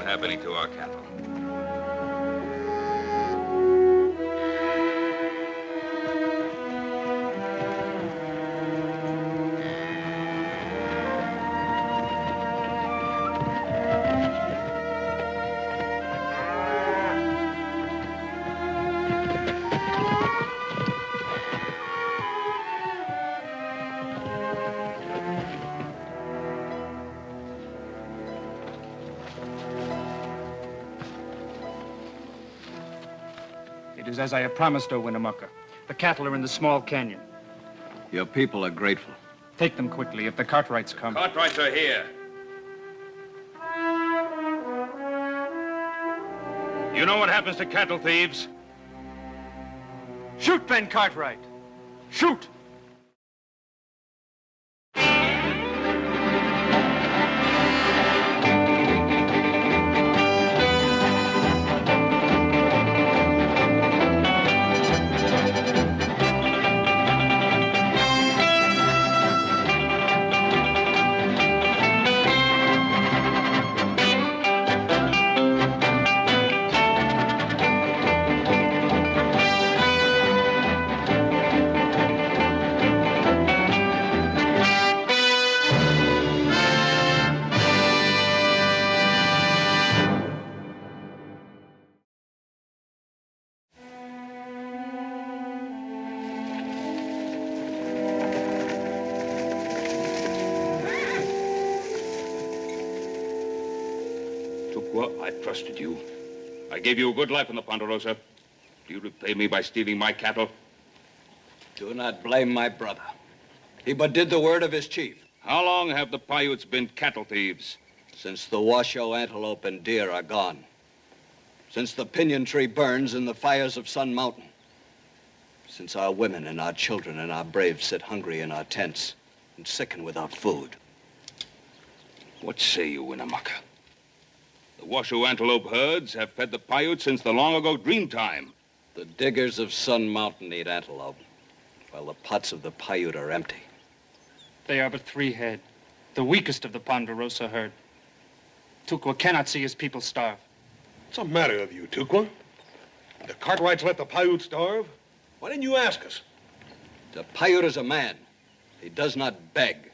have any to our cattle. It is as I have promised, O Winnemucca. The cattle are in the small canyon. Your people are grateful. Take them quickly if the Cartwrights come. Cartwrights are here. You know what happens to cattle thieves? Shoot, Ben Cartwright! Shoot! I trusted you. I gave you a good life in the Ponderosa. Do you repay me by stealing my cattle? Do not blame my brother. He but did the word of his chief. How long have the Paiutes been cattle thieves? Since the Washoe antelope and deer are gone. Since the pinyon tree burns in the fires of Sun Mountain. Since our women and our children and our braves sit hungry in our tents and sicken without food. What say you, Winnemucca? The Washoe antelope herds have fed the Paiutes since the long-ago dream time. The diggers of Sun Mountain eat antelope, while the pots of the Paiute are empty. They are but 3 head, the weakest of the Ponderosa herd. Tukwa cannot see his people starve. What's the matter with you, Tukwa? The Cartwrights let the Paiute starve? Why didn't you ask us? The Paiute is a man. He does not beg.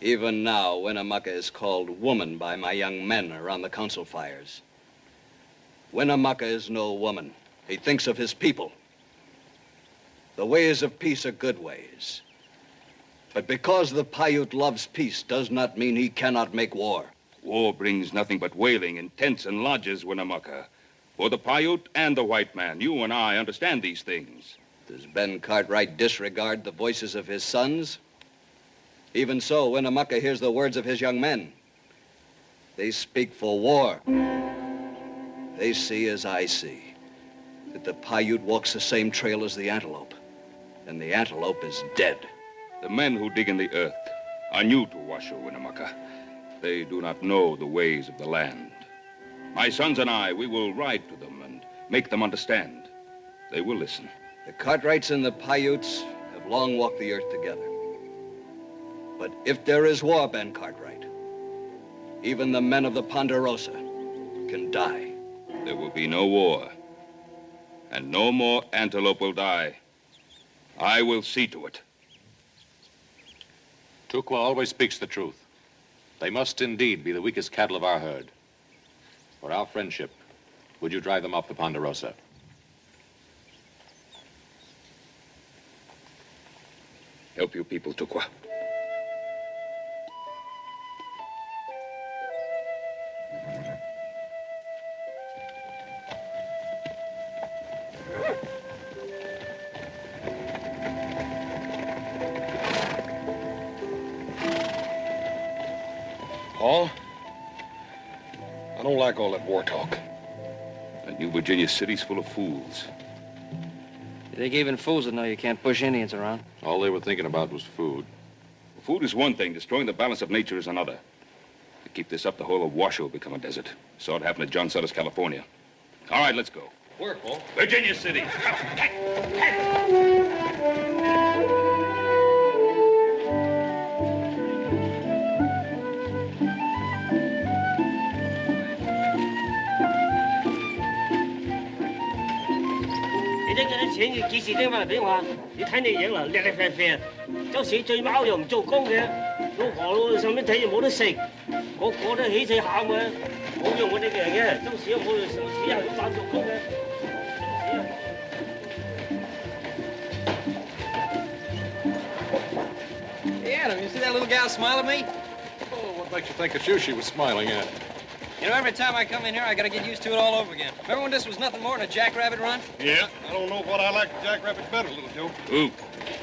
Even now, Winnemucca is called woman by my young men around the council fires. Winnemucca is no woman. He thinks of his people. The ways of peace are good ways. But because the Paiute loves peace does not mean he cannot make war. War brings nothing but wailing in tents and lodges, Winnemucca. For the Paiute and the white man, you and I understand these things. Does Ben Cartwright disregard the voices of his sons? Even so, Winnemucca hears the words of his young men. They speak for war. They see as I see, that the Paiute walks the same trail as the antelope, and the antelope is dead. The men who dig in the earth are new to Washoe, Winnemucca. They do not know the ways of the land. My sons and I, we will ride to them and make them understand. They will listen. The Cartwrights and the Paiutes have long walked the earth together. But if there is war, Ben Cartwright, even the men of the Ponderosa can die. There will be no war, and no more antelope will die. I will see to it. Tukwa always speaks the truth. They must indeed be the weakest cattle of our herd. For our friendship, would you drive them off the Ponderosa? Help you people, Tukwa. Paul, I don't like all that war talk. That New Virginia city's full of fools. You think even fools would know you can't push Indians around? All they were thinking about was food. Food is one thing. Destroying the balance of nature is another. To keep this up, the whole of Washoe will become a desert. Saw it happen at John Sutter's, California. All right, let's go. Where, Paul? Virginia City. 錢要幾時拎翻嚟俾我？你睇你樣啦，叻叻啡啡，周時醉貓又唔做工嘅，老婆老細蚊仔又冇得食，個個都起死喊嘅，冇用我哋嘅人嘅，周時都冇用手指又要扮做工嘅。Hey, Adam, you see that little gal smile at me? Oh, what makes you think it's you she was smiling at? You know, every time I come in here, I gotta get used to it all over again. Remember when this was nothing more than a jackrabbit run? Yeah, I don't know what I like the jackrabbit better, little Joe. Ooh.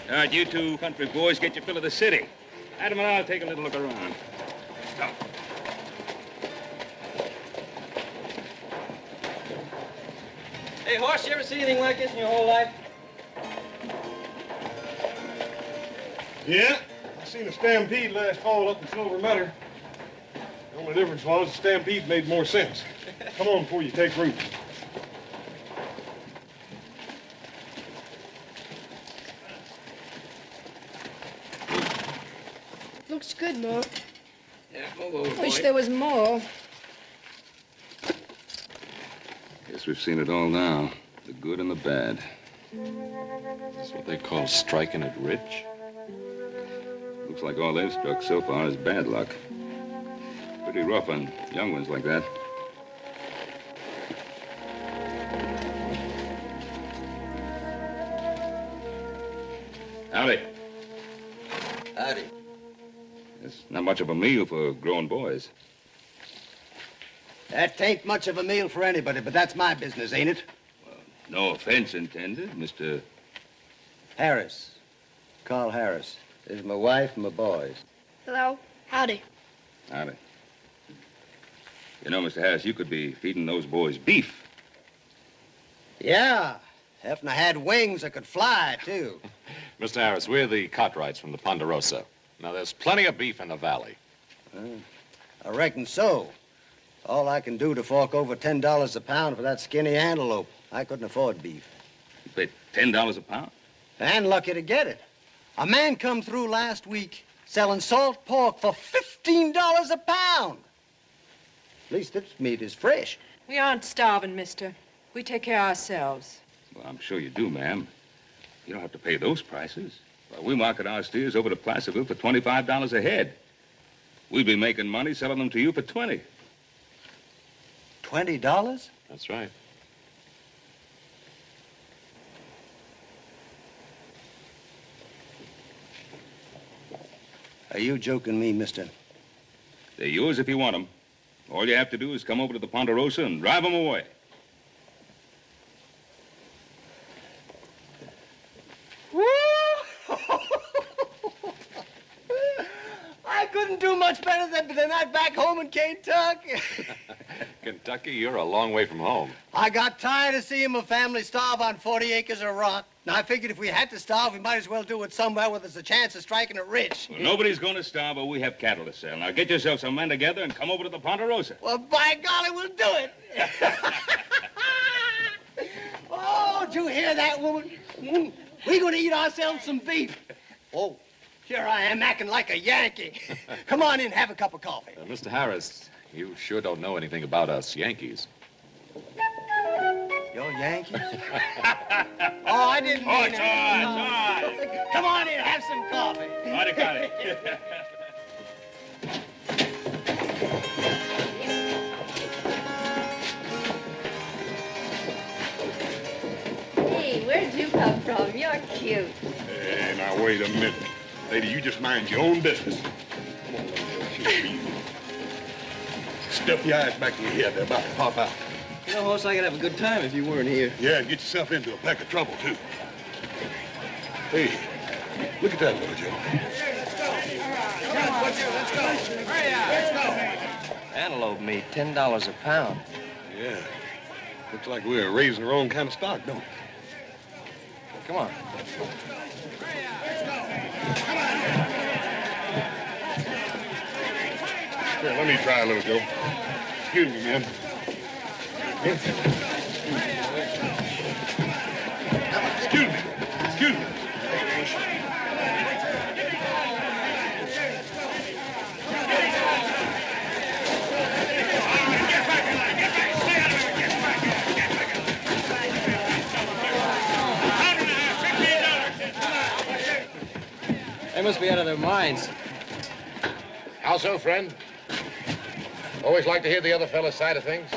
All right, you two country boys, get your fill of the city. Adam and I'll take a little look around. Stop. Hey, Horse, you ever see anything like this in your whole life? Yeah, I seen a stampede last fall up in Silver Meadow. The only difference was the stampede made more sense. Come on before you take root. Looks good, Mo. Yeah, move over, Wish there was more. Guess we've seen it all now. The good and the bad. That's what they call striking it rich. Looks like all they've struck so far is bad luck. Pretty rough on young ones like that. Howdy. Howdy. It's not much of a meal for grown boys. That ain't much of a meal for anybody, but that's my business, ain't it? No offense intended, Mr. Harris. Carl Harris. This is my wife and my boys. Hello. Howdy. Howdy. You know, Mr. Harris, you could be feeding those boys beef. Yeah. If I had wings, I could fly, too. Mr. Harris, we're the Cartwrights from the Ponderosa. Now, there's plenty of beef in the valley. I reckon so. All I can do to fork over $10 a pound for that skinny antelope. I couldn't afford beef. You pay $10 a pound? And lucky to get it. A man come through last week selling salt pork for $15 a pound. At least this meat is fresh. We aren't starving, mister. We take care of ourselves. Well, I'm sure you do, ma'am. You don't have to pay those prices. Well, we market our steers over to Placerville for $25 a head. We'd be making money selling them to you for $20. $20? That's right. Are you joking me, mister? They're yours if you want them. All you have to do is come over to the Ponderosa and drive them away. I couldn't do much better than that back home in Kentucky. Kentucky, you're a long way from home. I got tired of seeing my family starve on 40 acres of rock. Now, I figured if we had to starve, we might as well do it somewhere where there's a chance of striking it rich. Well, nobody's going to starve, but we have cattle to sell. Now, get yourself some men together and come over to the Ponderosa. Well, by golly, we'll do it. Oh, did you hear that, woman? We're going to eat ourselves some beef. Oh, here I am acting like a Yankee. Come on in, have a cup of coffee. Mr. Harris, you sure don't know anything about us Yankees. You're Yankees? Oh, I didn't mean Oh, it's all right, it's all right. Come on in, have some coffee. Got it. Hey, where'd you come from? You're cute. Hey, now, wait a minute. Lady, you just mind your own business. Come on, lady. Stuff your eyes back in your head. They're about to pop out. You know, Horse, I could have a good time if you weren't here. Yeah, and get yourself into a peck of trouble, too. Hey, look at that little Joe. Let's go. Hurry up. Let's go. Antelope meat, $10 a pound. Yeah. Looks like we're raising the wrong kind of stock, don't we? Come on. Here, let me try a little, Joe. Excuse me, man. Excuse me. Excuse me. must be out of their minds. How so, friend? Always like to hear the other fellow's side of things.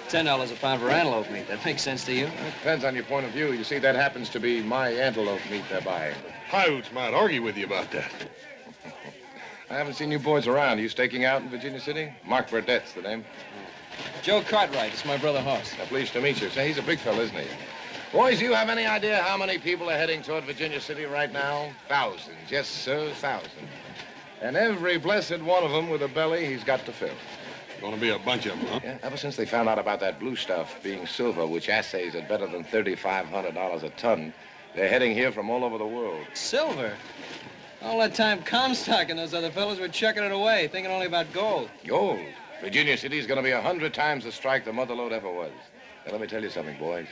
$10 a pound for antelope meat. That makes sense to you? It depends on your point of view. You see, that happens to be my antelope meat they're buying. Coyotes might argue with you about that. I haven't seen you boys around. Are you staking out in Virginia City? Mark Burdett's the name. Joe Cartwright. It's my brother Hoss. Pleased to meet you. Say, he's a big fella, isn't he? Boys, do you have any idea how many people are heading toward Virginia City right now? Thousands. Yes, sir, thousands. And every blessed one of them with a belly he's got to fill. Gonna be a bunch of them, huh? Yeah, ever since they found out about that blue stuff being silver, which assays at better than $3,500 a ton, they're heading here from all over the world. Silver? All that time Comstock and those other fellows were chucking it away, thinking only about gold. Gold? Virginia City's gonna be 100 times the strike the mother lode ever was. Now, let me tell you something, boys.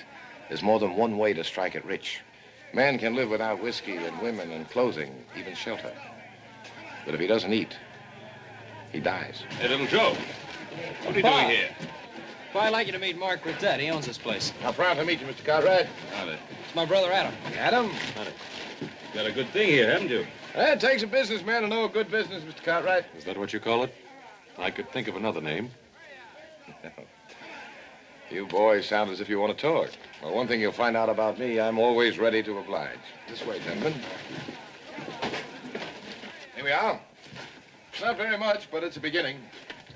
There's more than one way to strike it rich. Man can live without whiskey and women and clothing, even shelter. But if he doesn't eat, he dies. Hey, little Joe. What are you doing here? Well, I'd like you to meet Mark Burdett. He owns this place. I'm proud to meet you, Mr. Cartwright. Howdy. It's my brother Adam. Adam? Howdy. Got a good thing here, haven't you? It takes a businessman to know a good business, Mr. Cartwright. Is that what you call it? I could think of another name. You boys sound as if you want to talk. Well, one thing you'll find out about me, I'm always ready to oblige. This way, gentlemen. Here we are. Not very much, but it's a beginning.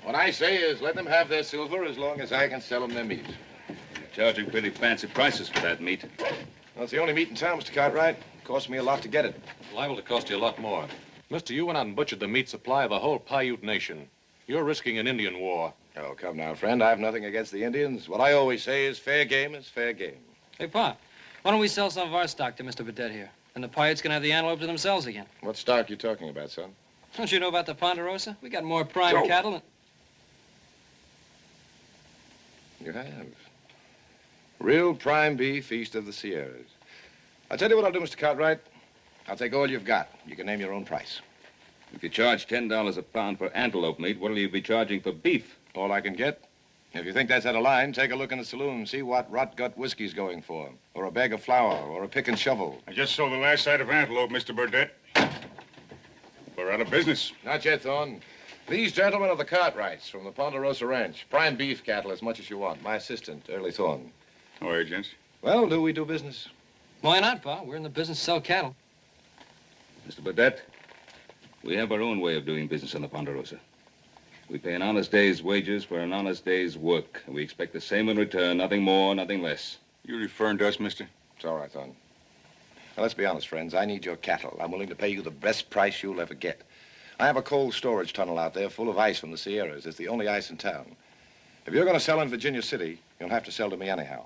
What I say is let them have their silver as long as I can sell them their meat. You're charging pretty fancy prices for that meat. Well, it's the only meat in town, Mr. Cartwright. It cost me a lot to get it. Liable to cost you a lot more. Mister, you went out and butchered the meat supply of the whole Paiute nation. You're risking an Indian war. Oh, come now, friend. I have nothing against the Indians. What I always say is fair game is fair game. Hey, Pa, why don't we sell some of our stock to Mr. Burdett here? And the Paiutes can have the antelope to themselves again. What stock you talking about, son? Don't you know about the Ponderosa? We got more prime cattle than... You have. Real prime beef east of the Sierras. I'll tell you what I'll do, Mr. Cartwright. I'll take all you've got. You can name your own price. If you charge $10 a pound for antelope meat, what'll you be charging for beef? All I can get. If you think that's out of line, take a look in the saloon. See what rot-gut whiskey's going for. Or a bag of flour, or a pick and shovel. I just sold the last sight of antelope, Mr. Burdett. We're out of business. Not yet, Thorne. These gentlemen are the Cartwrights from the Ponderosa Ranch. Prime beef cattle as much as you want. My assistant, Early Thorne. How are you, gents? Well, do we do business? Why not, Pa? We're in the business to sell cattle. Mr. Burdett, we have our own way of doing business on the Ponderosa. We pay an honest day's wages for an honest day's work, and we expect the same in return, nothing more, nothing less. You referring to us, mister? It's all right, Thorne. Now, let's be honest, friends. I need your cattle. I'm willing to pay you the best price you'll ever get. I have a cold storage tunnel out there full of ice from the Sierras. It's the only ice in town. If you're going to sell in Virginia City, you'll have to sell to me anyhow.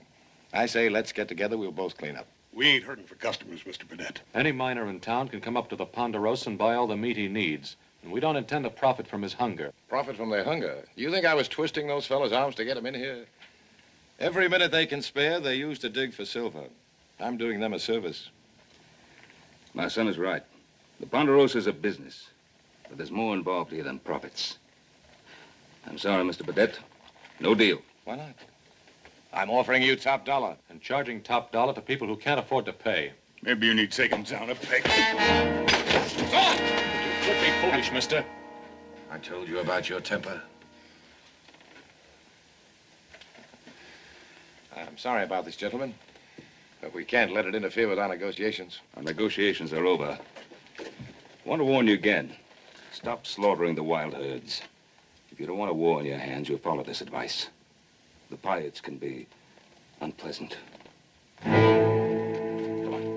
I say let's get together. We'll both clean up. We ain't hurting for customers, Mr. Burdett. Any miner in town can come up to the Ponderosa and buy all the meat he needs. And we don't intend to profit from his hunger. Profit from their hunger? You think I was twisting those fellas' arms to get them in here? Every minute they can spare, they use to dig for silver. I'm doing them a service. My son is right. The Ponderosa is a business. But there's more involved here than profits. I'm sorry, Mr. Burdett. No deal. Why not? I'm offering you top dollar. And charging top dollar to people who can't afford to pay. Maybe you need taking down a peg. Quit being foolish, mister. I told you about your temper. I'm sorry about this, gentlemen. But we can't let it interfere with our negotiations. Our negotiations are over. I want to warn you again. Stop slaughtering the wild herds. If you don't want a war on your hands, you'll follow this advice. The Paiutes can be unpleasant. Come on.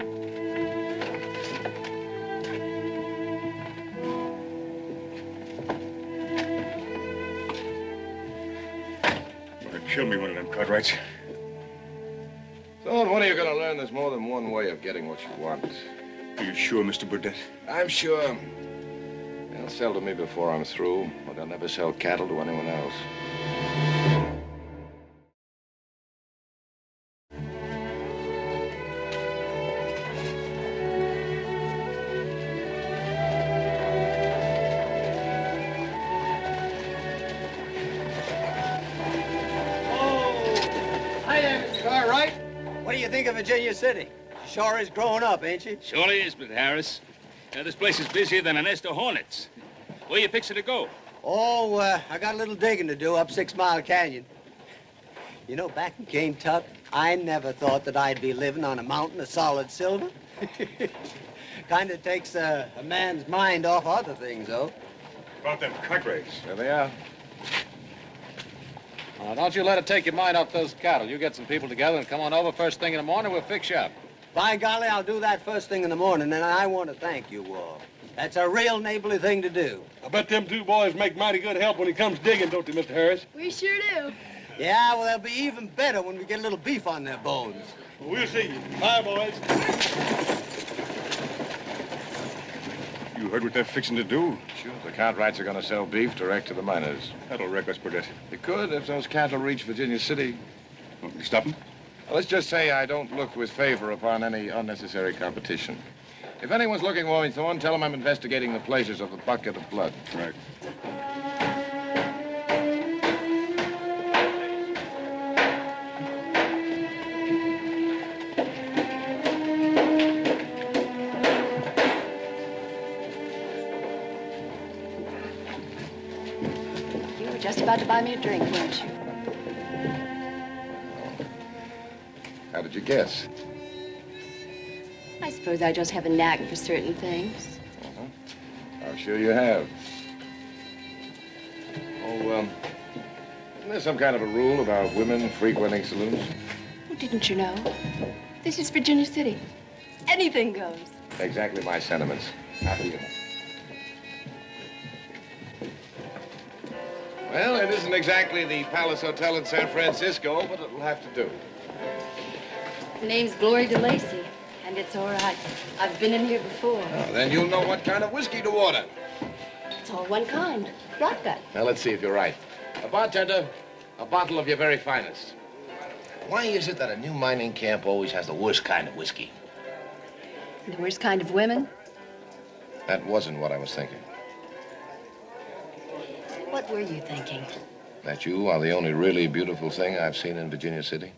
Gonna kill me, one of them Cartwrights. So, when are you going to learn there's more than one way of getting what you want? Are you sure, Mr. Burdett? I'm sure. They'll sell to me before I'm through, but they'll never sell cattle to anyone else. Hi there, Mr. Cartwright. What do you think of Virginia City? Sure is growing up, ain't she? Surely is, Mr. Harris. This place is busier than a nest of hornets. Where you fixing to go? Oh, I got a little digging to do up 6 Mile Canyon. You know, back in Kentucky, I never thought that I'd be living on a mountain of solid silver. Kind of takes a man's mind off other things, though. About them Cartwrights. There they are. Don't you let it take your mind off those cattle. You get some people together and come on over first thing in the morning. We'll fix you up. By golly, I'll do that first thing in the morning, and I want to thank you all. That's a real neighborly thing to do. I bet them two boys make mighty good help when it comes digging, don't they, Mr. Harris? We sure do. Yeah, well, they'll be even better when we get a little beef on their bones. Well, we'll see you. Bye, boys. You heard what they're fixing to do? Sure, the Cartwrights are going to sell beef direct to the miners. That'll wreck us, Burdett. It could if those cattle reach Virginia City. Want me to stop them? Well, let's just say I don't look with favor upon any unnecessary competition. If anyone's looking for me, Thorne, tell them I'm investigating the pleasures of a bucket of blood. Right. You were just about to buy me a drink, weren't you? How did you guess? I suppose I just have a knack for certain things. I'm sure you have. Oh, isn't there some kind of a rule about women frequenting saloons? Oh, didn't you know? This is Virginia City. Anything goes. Exactly my sentiments. Happy enough. Well, it isn't exactly the Palace Hotel in San Francisco, but it'll have to do. The name's Glory DeLacy, and it's all right. I've been in here before. Oh, then you'll know what kind of whiskey to order. It's all one kind. Vodka. Now, let's see if you're right. A bartender, a bottle of your very finest. Why is it that a new mining camp always has the worst kind of whiskey? The worst kind of women? That wasn't what I was thinking. What were you thinking? That you are the only really beautiful thing I've seen in Virginia City.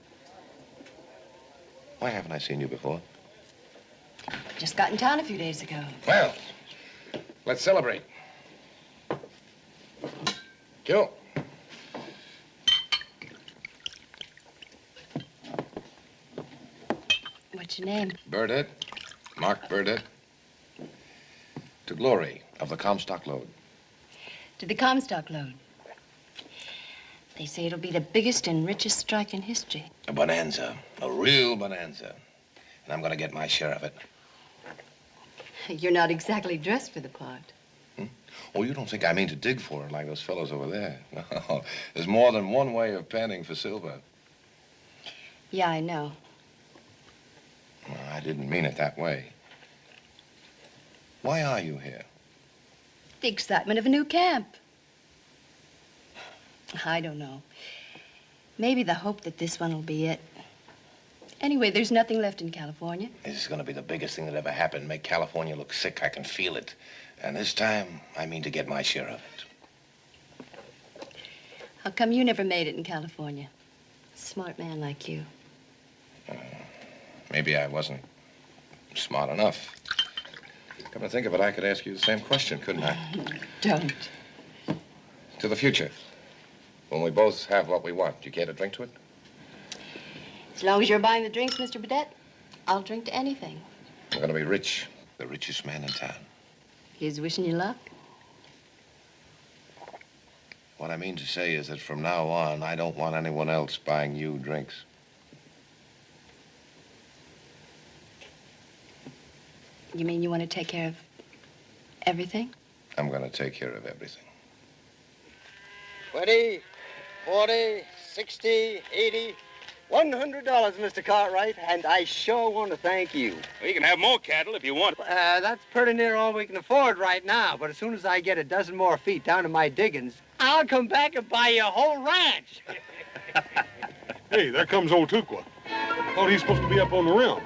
Why haven't I seen you before? Just got in town a few days ago. Well, let's celebrate. Kill. What's your name? Burdett. Mark Burdett. To Glory of the Comstock Lode. To the Comstock load. They say it'll be the biggest and richest strike in history. A bonanza. A real bonanza. And I'm going to get my share of it. You're not exactly dressed for the part. Oh, you don't think I mean to dig for it like those fellows over there. No, there's more than one way of panning for silver. Yeah, I know. Well, I didn't mean it that way. Why are you here? The excitement of a new camp. I don't know. Maybe the hope that this one will be it. Anyway, there's nothing left in California. This is going to be the biggest thing that ever happened. Make California look sick. I can feel it. And this time, I mean to get my share of it. How come you never made it in California? Smart man like you. Maybe I wasn't smart enough. Come to think of it, I could ask you the same question, couldn't I? Don't. To the future. When we both have what we want, do you care to drink to it? As long as you're buying the drinks, Mr. Burdett, I'll drink to anything. I'm going to be rich. The richest man in town. Here's wishing you luck. What I mean to say is that from now on, I don't want anyone else buying you drinks. You mean you want to take care of everything? I'm going to take care of everything. 20, 40, 60, 80, $100, Mr. Cartwright, and I sure want to thank you. Well, you can have more cattle if you want. That's pretty near all we can afford right now, but as soon as I get a dozen more feet down to my diggings, I'll come back and buy you a whole ranch. Hey, there comes old Tukwa. Thought he's supposed to be up on the rim.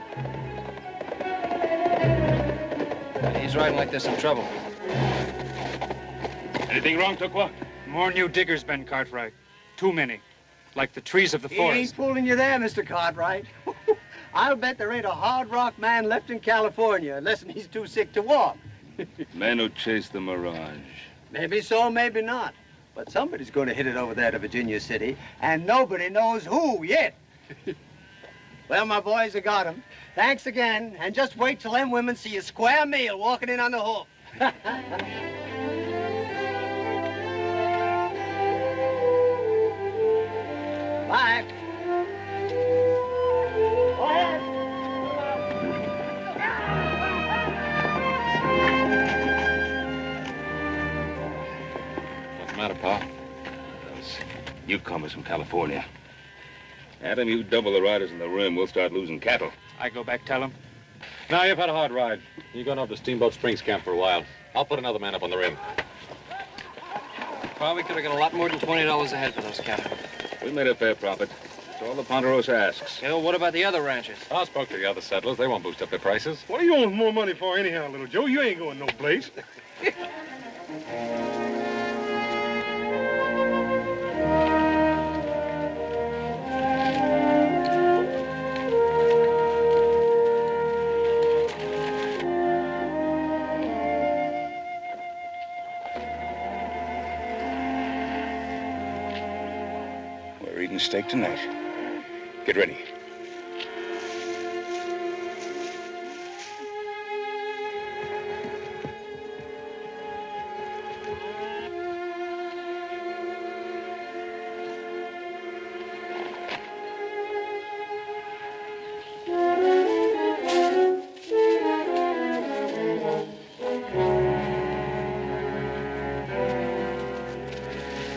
He's riding like there's some trouble. Anything wrong, Tukwa? More new diggers, Ben Cartwright. Too many. Like the trees of the He forest. ain't fooling you there, Mr. Cartwright. I'll bet there ain't a hard rock man left in California unless he's too sick to walk. Men who chase the mirage. Maybe so, maybe not. But somebody's going to hit it over there to Virginia City, and nobody knows who yet. Well, my boys, I got him. Thanks again, and just wait till them women see a square meal walking in on the hook. Bye. What's the matter, Pa? Those newcomers from California. Adam, you double the riders in the rim, we'll start losing cattle. I go back, tell him. Now, you've had a hard ride. You're going up to Steamboat Springs Camp for a while. I'll put another man up on the rim. Probably could have got a lot more than $20 a head for those cattle. We made a fair profit. That's all the Ponderosa asks. Yeah, well, what about the other ranchers? I spoke to the other settlers. They won't boost up their prices. What do you want more money for anyhow, little Joe? You ain't going no place. We're eating steak tonight. Get ready.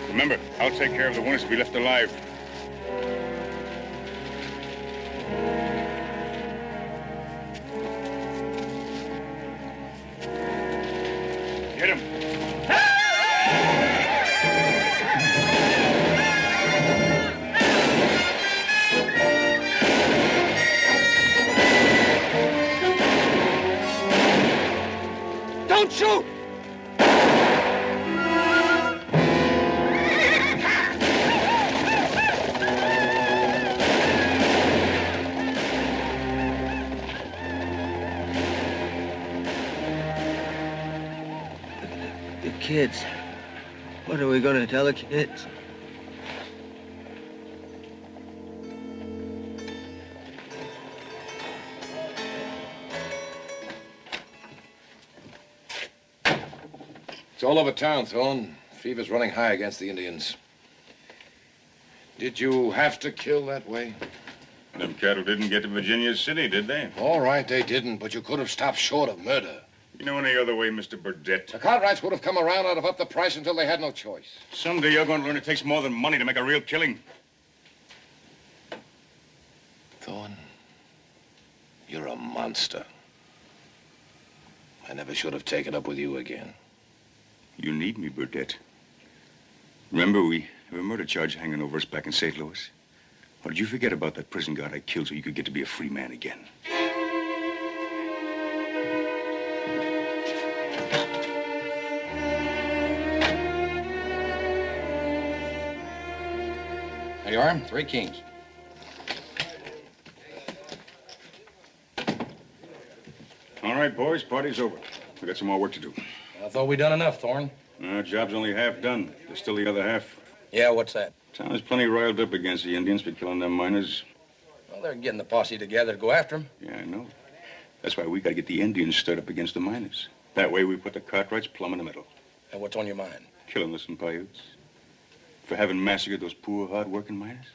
Remember, I'll take care of the ones to be left alive. Get him. Don't shoot! The kids. What are we going to tell the kids? It's all over town, Thorne. Fever's running high against the Indians. Did you have to kill that way? Them cattle didn't get to Virginia City, did they? All right, they didn't, but you could have stopped short of murder. You know any other way, Mr. Burdett? The Cartwrights would have come around and have upped the price until they had no choice. Someday you're going to learn it takes more than money to make a real killing. Thorne, you're a monster. I never should have taken up with you again. You need me, Burdett. Remember, we have a murder charge hanging over us back in St. Louis? Or did you forget about that prison guard I killed so you could get to be a free man again? There you are, 3 kings. All right, boys, party's over. We got some more work to do. I thought we'd done enough, Thorne. No, job's only half done. There's still the other half. Yeah, what's that? Town is plenty riled up against the Indians for killing them miners. Well, they're getting the posse together to go after them. Yeah, I know. That's why we got to get the Indians stirred up against the miners. That way we put the Cartwrights plumb in the middle. And what's on your mind? Killing the Paiutes. For having massacred those poor, hard-working miners.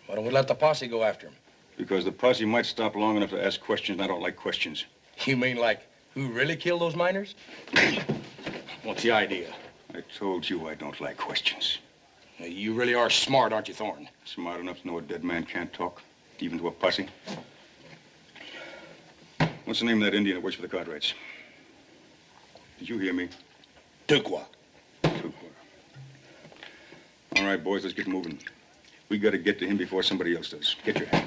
Why don't we let the posse go after them? Because the posse might stop long enough to ask questions, and I don't like questions. You mean like who really killed those miners? What's the idea? I told you I don't like questions. You really are smart, aren't you, Thorne? Smart enough to know a dead man can't talk, even to a posse. What's the name of that Indian that works for the Cartwrights? Did you hear me? Tukwa. Tukwa. All right, boys, let's get moving. We got to get to him before somebody else does. Get your hat.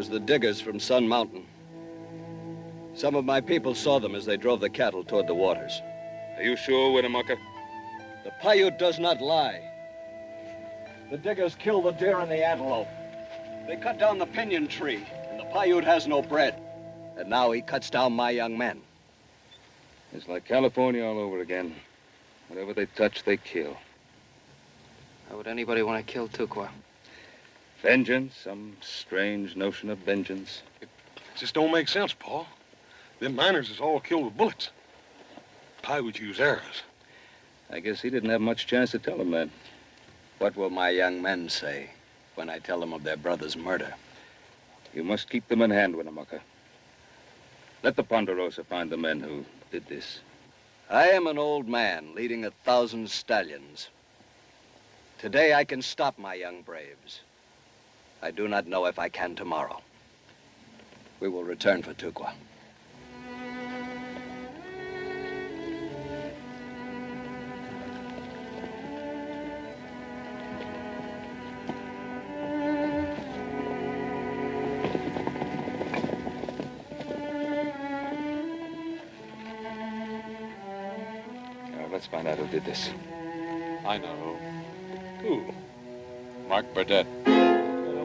was the diggers from Sun Mountain. Some of my people saw them as they drove the cattle toward the waters. Are you sure, Winnemucca? The Paiute does not lie. The diggers killed the deer and the antelope. They cut down the pinyon tree, and the Paiute has no bread. And now he cuts down my young men. It's like California all over again. Whatever they touch, they kill. Why would anybody want to kill Tukwa? Vengeance, some strange notion of vengeance. It just don't make sense, Paul. Them miners is all killed with bullets. Paiute use arrows. I guess he didn't have much chance to tell them that. What will my young men say when I tell them of their brother's murder? You must keep them in hand, Winnemucca. Let the Ponderosa find the men who did this. I am an old man leading 1,000 stallions. Today I can stop my young braves. I do not know if I can tomorrow. We will return for Tukwa. Let's find out who did this. I know. Who? Mark Burdett.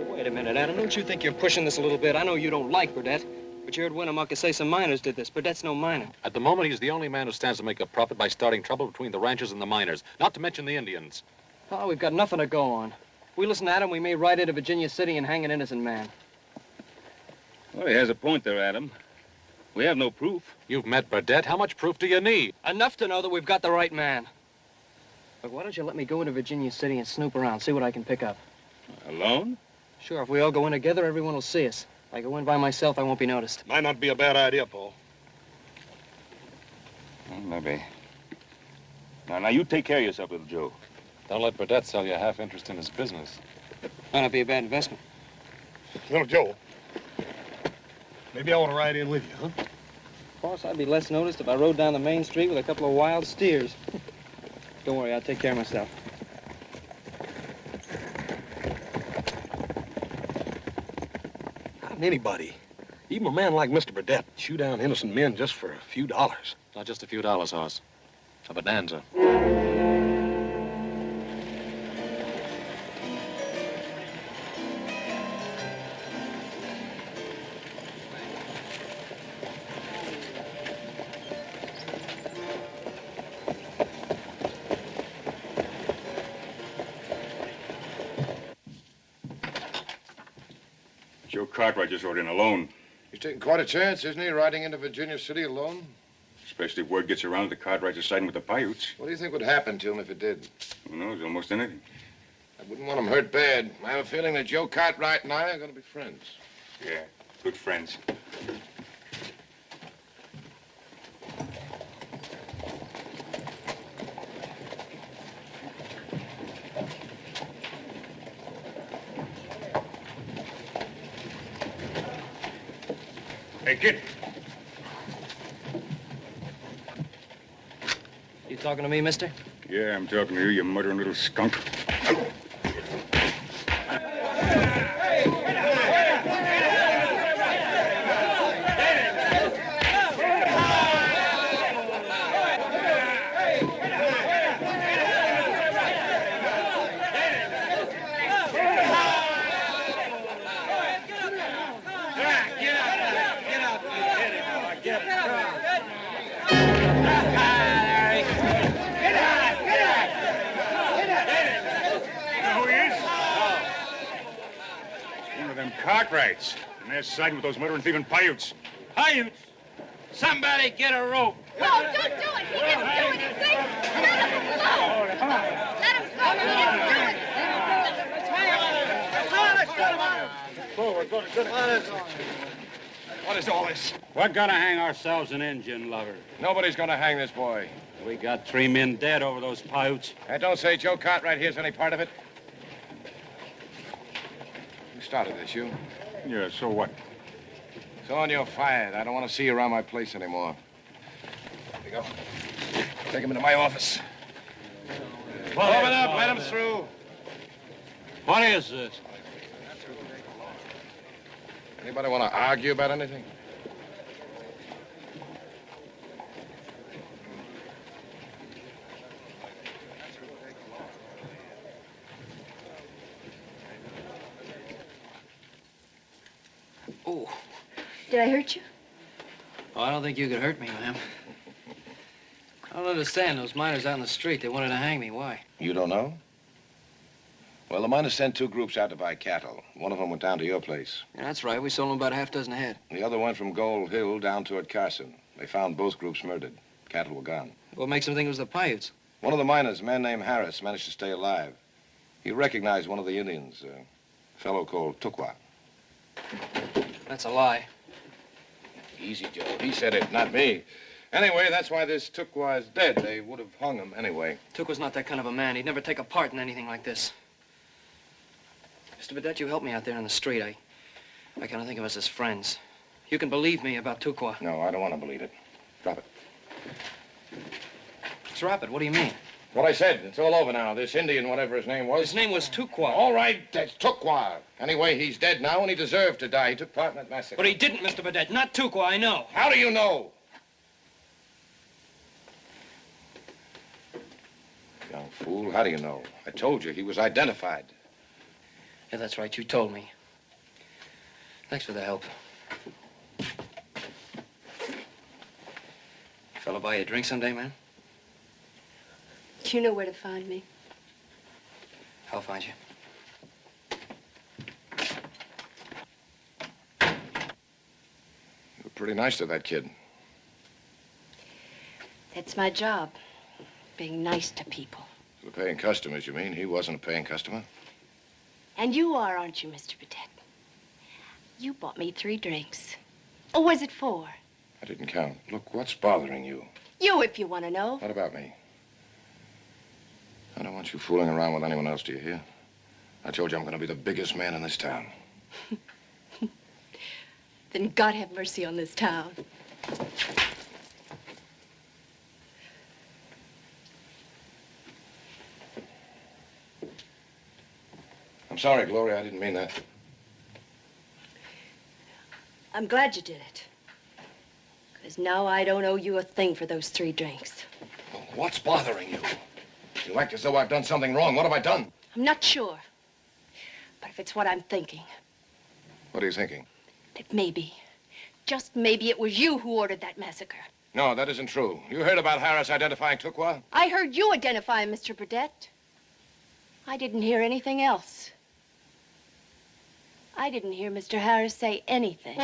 Wait a minute, Adam. Don't you think you're pushing this a little bit? I know you don't like Burdett, but you heard Winnemucca say some miners did this. Burdett's no miner. At the moment, he's the only man who stands to make a profit by starting trouble between the ranchers and the miners, not to mention the Indians. Oh, we've got nothing to go on. If we listen to Adam, we may ride into Virginia City and hang an innocent man. Well, he has a point there, Adam. We have no proof. You've met Burdett. How much proof do you need? Enough to know that we've got the right man. Look, why don't you let me go into Virginia City and snoop around, see what I can pick up? Alone? Sure, if we all go in together, everyone will see us. If I go in by myself, I won't be noticed. Might not be a bad idea, Paul. Well, maybe. Now, you take care of yourself, little Joe. Don't let Burdett sell you a half interest in his business. Might not be a bad investment. Little Joe, maybe I want to ride in with you, huh? Of course, I'd be less noticed if I rode down the main street with a couple of wild steers. Don't worry, I'll take care of myself. How can anybody, even a man like Mr. Burdett, shoot down innocent men just for a few dollars? Not just a few dollars, Hoss. A bonanza. Joe Cartwright just rode in alone. He's taking quite a chance, isn't he, riding into Virginia City alone? Especially if word gets around that the Cartwrights are siding with the Paiutes. What do you think would happen to him if it did? Who knows? Almost anything. I wouldn't want him hurt bad. I have a feeling that Joe Cartwright and I are going to be friends. Yeah, good friends. Hey, kid. You talking to me, mister? Yeah, I'm talking to you, you murdering little skunk. Cartwrights, and they're siding with those murdering thieving Paiutes. Paiutes? Somebody get a rope. No, don't do it. He didn't do anything. Let him go. Let him go. He didn't do it. What is all this? We're gonna hang ourselves an Indian lover. Nobody's going to hang this boy. We got 3 men dead over those Paiutes. And don't say Joe Cartwright here's any part of it. You started this, you? Yeah, so what? So on, you're fired. I don't want to see you around my place anymore. There you go. Take him into my office. Open up. Let him through. What is this? Anybody want to argue about anything? Oh. Did I hurt you? Oh, I don't think you could hurt me, ma'am. I don't understand. Those miners out in the street, they wanted to hang me. Why? You don't know? Well, the miners sent 2 groups out to buy cattle. One of them went down to your place. Yeah, that's right. We sold them about a half dozen head. The other went from Gold Hill down toward Carson. They found both groups murdered. Cattle were gone. What makes them think it was the Paiutes? One of the miners, a man named Harris, managed to stay alive. He recognized one of the Indians, a fellow called Tukwa. That's a lie. Easy, Joe. He said it, not me. Anyway, that's why this Tukwa is dead. They would have hung him anyway. Tukwa's not that kind of a man. He'd never take a part in anything like this. Mr. Burdett, you helped me out there on the street. I kind of think of us as friends. You can believe me about Tukwa. No, I don't want to believe it. Drop it. Drop it? What do you mean? What I said. It's all over now. This Indian, whatever his name was. His name was Tukwa. All right, that's Tukwa. Anyway, he's dead now, and he deserved to die. He took part in that massacre. But he didn't, Mr. Burdett. Not Tukwa, I know. How do you know? Young fool, how do you know? I told you, he was identified. Yeah, that's right. You told me. Thanks for the help. Fella buy you a drink someday, man? You know where to find me. I'll find you. You were pretty nice to that kid. That's my job, being nice to people. The paying customers, you mean? He wasn't a paying customer? And you are, aren't you, Mr. Burdett? You bought me 3 drinks. Or was it 4? I didn't count. Look, what's bothering you? You, if you want to know. What about me? I don't want you fooling around with anyone else, do you hear? I told you I'm going to be the biggest man in this town. Then God have mercy on this town. I'm sorry, Gloria. I didn't mean that. I'm glad you did it. Because now I don't owe you a thing for those 3 drinks. Well, what's bothering you? You act as though I've done something wrong. What have I done? I'm not sure. But if it's what I'm thinking, What are you thinking? that maybe, just maybe it was you who ordered that massacre. No, that isn't true. You heard about Harris identifying Tukwa? I heard you identify him, Mr. Burdett. I didn't hear anything else. I didn't hear Mr. Harris say anything.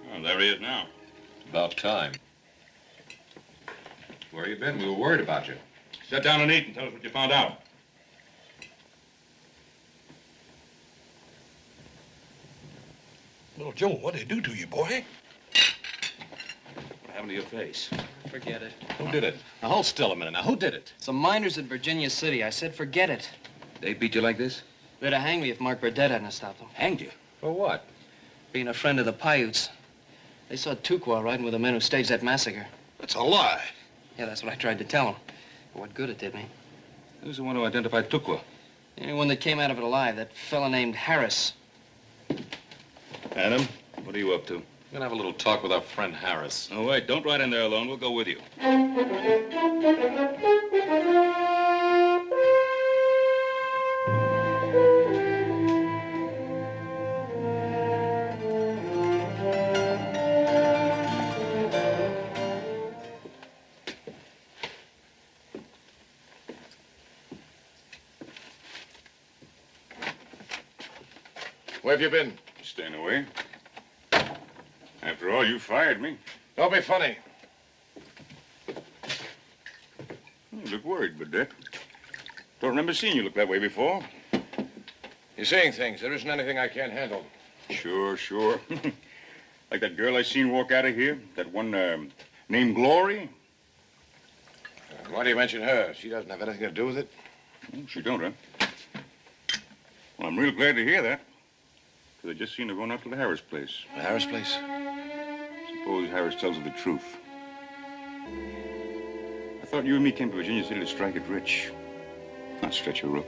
Oh, there he is now. About time. Where you been? We were worried about you. Sit down and eat and tell us what you found out. Little Joe, what did they do to you, boy? What happened to your face? Forget it. Who did it? Now, hold still a minute. Now, who did it? Some miners at Virginia City. I said forget it. They beat you like this? They'd have hanged me if Mark Burdett hadn't stopped them. Hanged you? For what? Being a friend of the Paiutes. They saw Tukwa riding with the men who staged that massacre. That's a lie. Yeah, that's what I tried to tell them. But what good it did me. Who's the one who identified Tukwa? The only one that came out of it alive, that fella named Harris. Adam, what are you up to? We're gonna have a little talk with our friend Harris. Oh, wait, don't ride in there alone. We'll go with you. Where have you been? Staying away. After all, you fired me. Don't be funny. You look worried, Burdett. Don't remember seeing you look that way before. You're seeing things. There isn't anything I can't handle. Sure. Like that girl I seen walk out of here. That one named Glory. Why do you mention her? She doesn't have anything to do with it. Oh, she don't, huh? Well, I'm real glad to hear that. Because I just seen her going out to the Harris place. The Harris place? Suppose Harris tells her the truth. I thought you and me came to Virginia City to strike it rich. Not stretch a rope.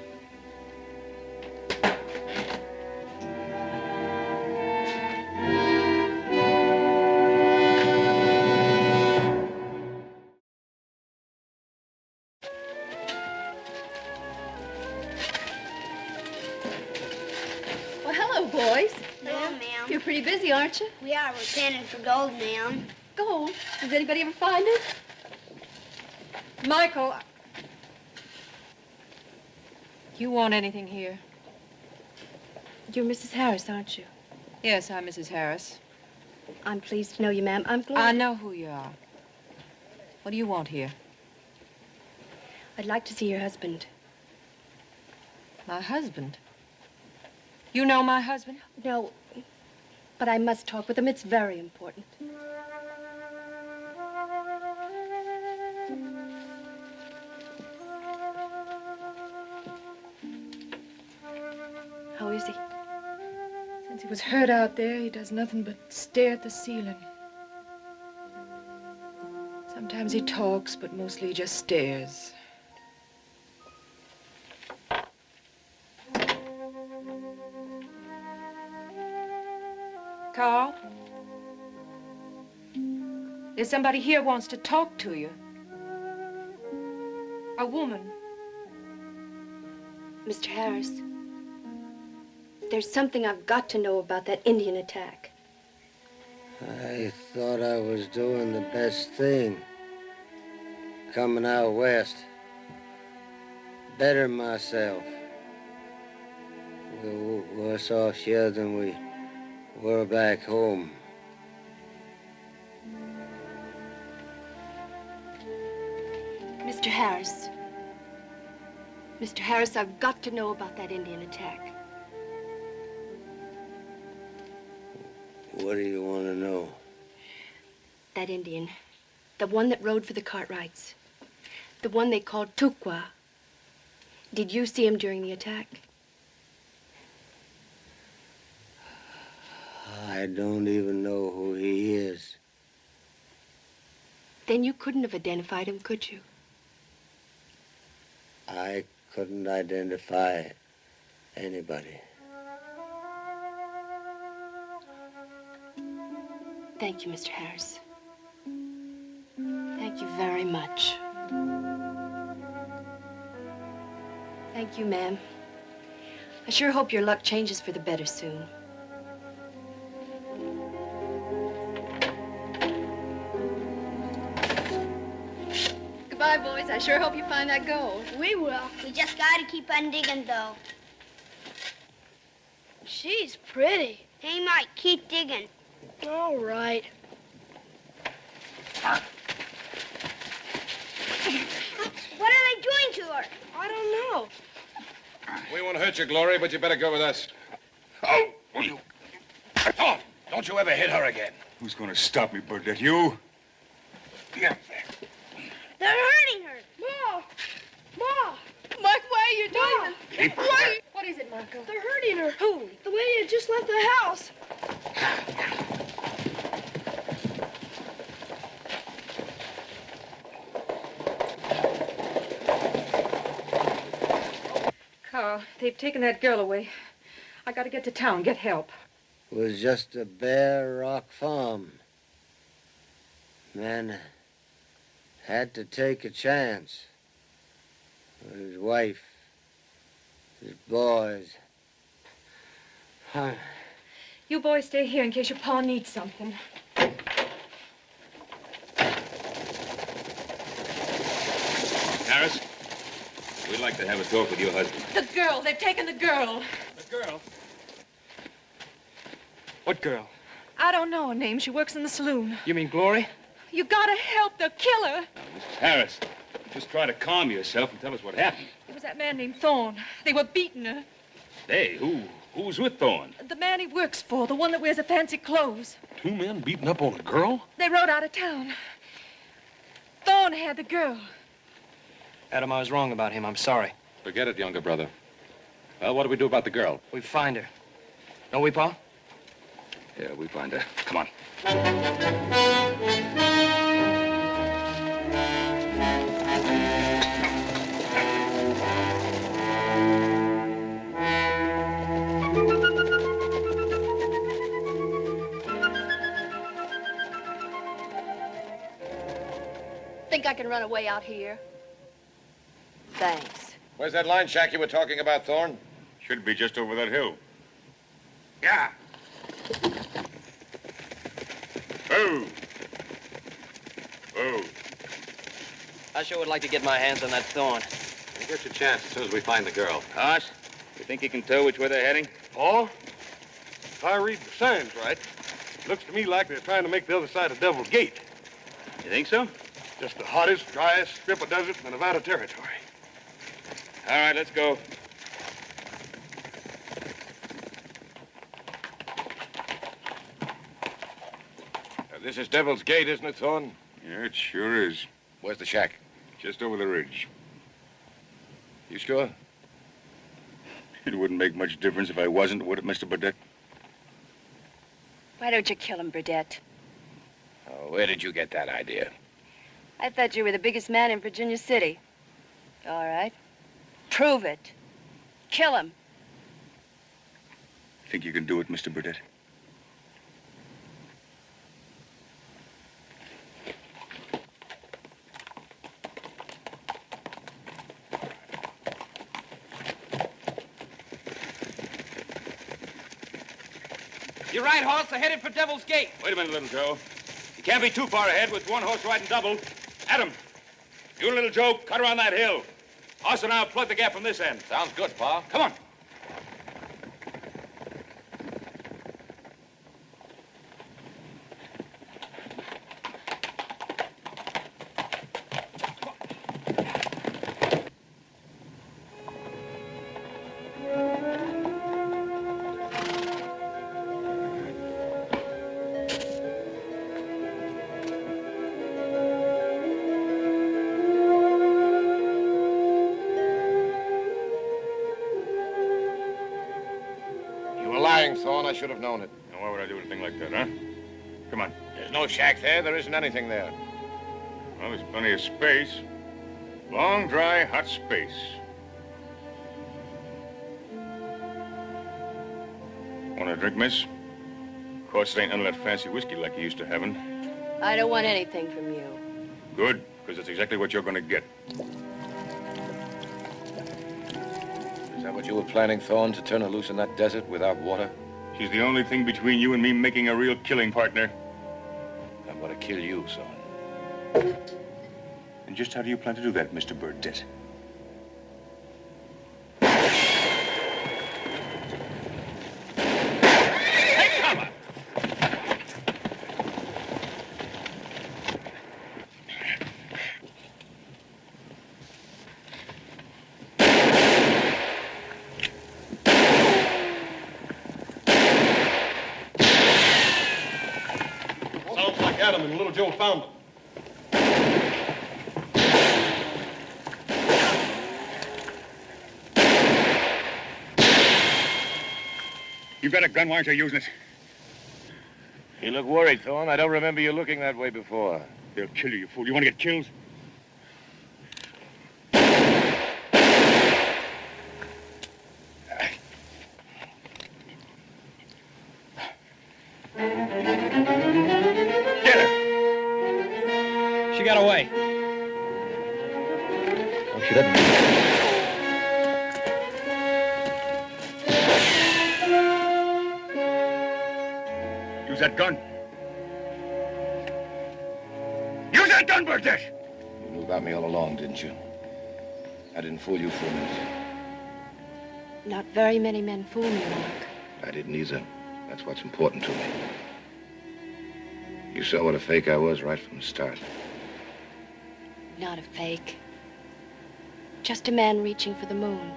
Well, hello, boys. Hello, ma'am. You're pretty busy, aren't you? We are. We're panning for gold, ma'am. Gold? Does anybody ever find it? Michael, you want anything here? You're Mrs. Harris, aren't you? Yes, I'm Mrs. Harris. I'm pleased to know you, ma'am. I'm Gloria. I know who you are. What do you want here? I'd like to see your husband. My husband? You know my husband? No, but I must talk with him. It's very important. How is he? Since he was hurt out there, he does nothing but stare at the ceiling. Sometimes he talks, but mostly he just stares. Carl? There's somebody here who wants to talk to you. A woman. Mr. Harris, there's something I've got to know about that Indian attack. I thought I was doing the best thing. Coming out west. Better myself. We're worse off here than we were back home. Mr. Harris. Mr. Harris, I've got to know about that Indian attack. What do you want to know? That Indian. The one that rode for the Cartwrights. The one they called Tukwa. Did you see him during the attack? I don't even know who he is. Then you couldn't have identified him, could you? I couldn't identify anybody. Thank you, Mr. Harris. Thank you very much. Thank you, ma'am. I sure hope your luck changes for the better soon. Goodbye, boys. I sure hope you find that gold. We will. We just gotta keep on digging, though. She's pretty. Hey, Mike, keep digging. All right. What are they doing to her? I don't know. We won't hurt you, Glory, but you better go with us. Oh, don't you ever hit her again. Who's going to stop me, Burdette? You? They're hurting her. Ma! Ma! Mike, why are you doing Keep this? What is it, Michael? They're hurting her. Who? The lady had just left the house. Carl, they've taken that girl away. I gotta get to town, get help. It was just a bare rock farm. Man had to take a chance. His wife, his boys. You boys stay here in case your pa needs something. Harris, we'd like to have a talk with your husband. The girl. They've taken the girl. The girl? What girl? I don't know her name. She works in the saloon. You mean Glory? You gotta help the killer. Mrs. Harris, just try to calm yourself and tell us what happened. It was that man named Thorne. They were beating her. Hey, who's with Thorne? The man he works for, the one that wears the fancy clothes. 2 men beating up on a girl? They rode out of town. Thorne had the girl. Adam, I was wrong about him. I'm sorry. Forget it, younger brother. Well, what do we do about the girl? We find her. Don't we, Pa? Yeah, we find her. Come on. Think I can run away out here? Thanks. Where's that line shack you were talking about, Thorne? Should be just over that hill. Yeah. Oh. Oh. I sure would like to get my hands on that thorn. We'll get your chance as soon as we find the girl. Hoss, you think you can tell which way they're heading? Paul, if I read the signs right, looks to me like they're trying to make the other side of Devil's Gate. You think so? Just the hottest, driest strip of desert in the Nevada Territory. All right, let's go. This is Devil's Gate, isn't it, Thorne? Yeah, it sure is. Where's the shack? Just over the ridge. You sure? It wouldn't make much difference if I wasn't, would it, Mr. Burdett? Why don't you kill him, Burdett? Oh, where did you get that idea? I thought you were the biggest man in Virginia City. All right. Prove it. Kill him. Think you can do it, Mr. Burdett? You're right, Hoss. They're headed for Devil's Gate. Wait a minute, Little Joe. You can't be too far ahead with one horse riding double. Adam, you and Little Joe, cut around that hill. Hoss and I'll plug the gap from this end. Sounds good, Pa. Come on. Thorne, I should have known it. Now, why would I do anything like that, huh? Come on. There's no shack there. There isn't anything there. Well, there's plenty of space. Long, dry, hot space. Want a drink, miss? Of course, it ain't none of that fancy whiskey like you used to having. I don't want anything from you. Good, because that's exactly what you're going to get. Is that what you were planning, Thorne, to turn her loose in that desert without water? She's the only thing between you and me making a real killing partner. I'm going to kill you, son. And just how do you plan to do that, Mr. Burdett? Adam and Little Joe found them. You got a gun, why aren't you using it? You look worried, Thorne. I don't remember you looking that way before. They'll kill you, you fool. You want to get killed? She got away. Oh, she didn't. Use that gun. Use that gun, Burdett! You knew about me all along, didn't you? I didn't fool you for a minute. Not very many men fool me, Mark. I didn't either. That's what's important to me. You saw what a fake I was right from the start. Not a fake. Just a man reaching for the moon.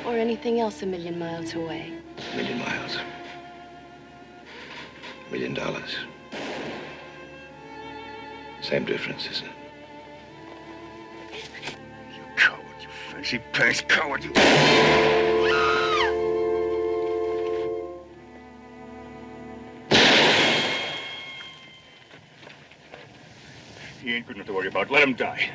Or anything else a million miles away. A million miles. $1 million. Same difference, isn't it? She pays coward. He ain't good enough to worry about. Let him die.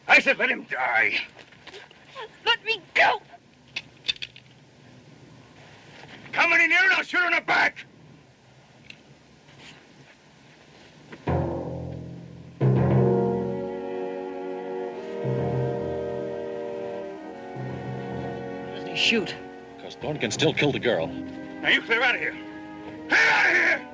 I said let him die. Let me go. Come any nearer and I'll shoot her in the back. Why doesn't he shoot? Because Thorne can still kill the girl. Now you clear out of here. Clear out of here!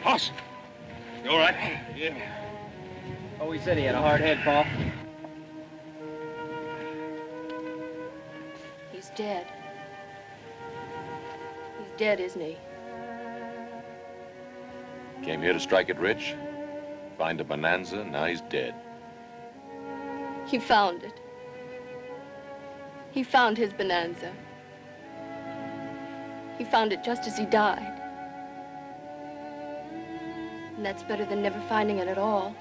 Hoss, you all right? Yeah. Oh, he said he had a hard head, Pa. He's dead. He's dead, isn't he? Came here to strike it rich, find a bonanza, now he's dead. He found it. He found his bonanza. He found it just as he died. And that's better than never finding it at all.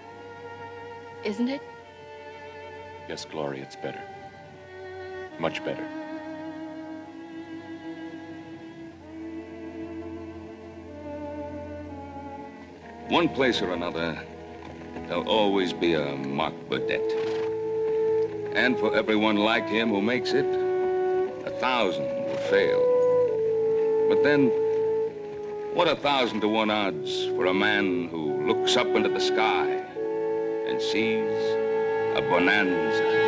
Isn't it? Yes, Glory, it's better. Much better. One place or another, there'll always be a Mark Burdett. And for everyone like him who makes it, 1,000 will fail. But then, what 1,000 to 1 odds for a man who looks up into the sky and sees a bonanza?